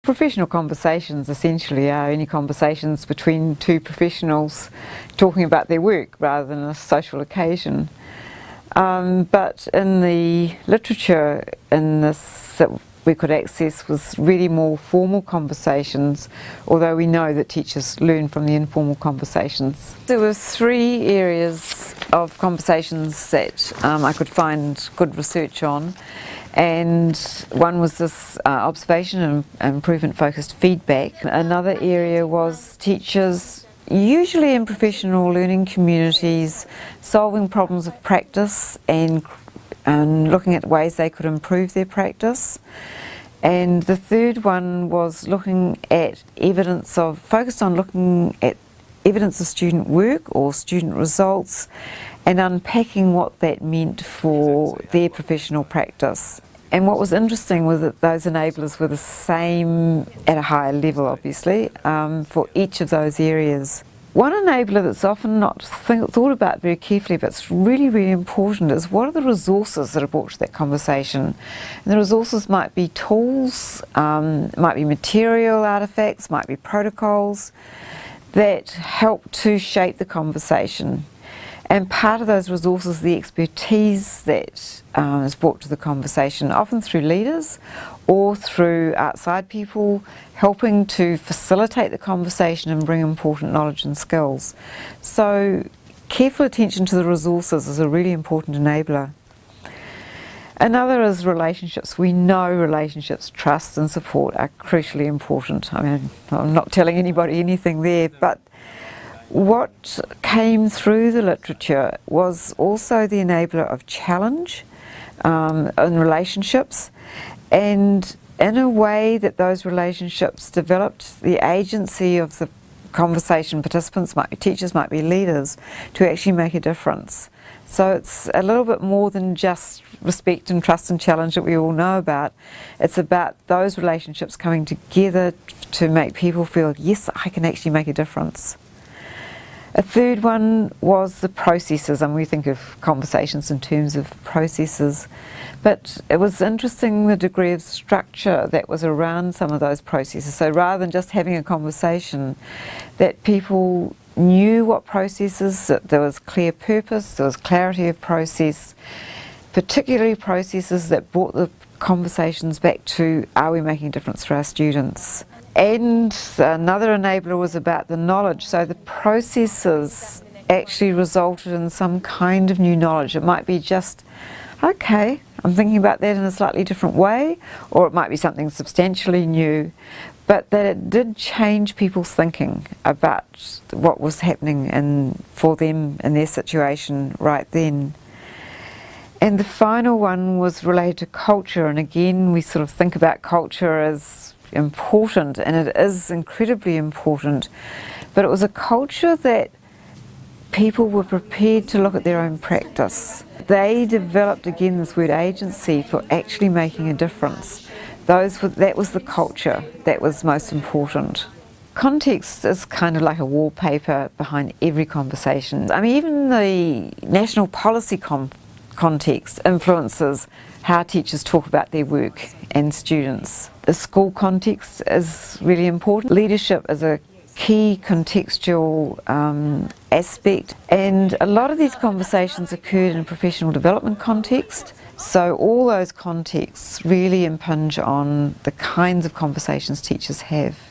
Professional conversations essentially are any conversations between two professionals talking about their work rather than a social occasion. But in the literature in this that we could access was really more formal conversations, although we know that teachers learn from the informal conversations. There were three areas of conversations that I could find good research on. And one was this observation and improvement focused feedback. Another area was teachers, usually in professional learning communities, solving problems of practice and looking at ways they could improve their practice. And the third one was looking at focused on looking at evidence of student work or student results and unpacking what that meant for their professional practice. And what was interesting was that those enablers were the same at a higher level, obviously, for each of those areas. One enabler that's often not thought about very carefully, but it's really, really important, is what are the resources that are brought to that conversation? And the resources might be tools, might be material artefacts, might be protocols that help to shape the conversation. And part of those resources, the expertise that is brought to the conversation, often through leaders or through outside people, helping to facilitate the conversation and bring important knowledge and skills. So careful attention to the resources is a really important enabler. Another is relationships. We know relationships, trust and support are crucially important. I mean, I'm not telling anybody anything there, but what came through the literature was also the enabler of challenge in relationships, and in a way that those relationships developed the agency of the conversation participants, might be teachers, might be leaders, to actually make a difference. So it's a little bit more than just respect and trust and challenge that we all know about. It's about those relationships coming together to make people feel, yes, I can actually make a difference. A third one was the processes, and we think of conversations in terms of processes, but it was interesting the degree of structure that was around some of those processes. So rather than just having a conversation, that people knew what processes, that there was clear purpose, there was clarity of process, particularly processes that brought the conversations back to, are we making a difference for our students? And another enabler was about the knowledge. So the processes actually resulted in some kind of new knowledge. It might be just, okay, I'm thinking about that in a slightly different way, or it might be something substantially new, but that it did change people's thinking about what was happening for them in their situation right then. And the final one was related to culture, and again we sort of think about culture as important, and it is incredibly important, but it was a culture that people were prepared to look at their own practice. They developed again this word agency for actually making a difference. That was the culture that was most important. Context is kind of like a wallpaper behind every conversation. I mean, even the national policy context influences how teachers talk about their work and students. The school context is really important. Leadership is a key contextual aspect, and a lot of these conversations occurred in professional development context, so all those contexts really impinge on the kinds of conversations teachers have.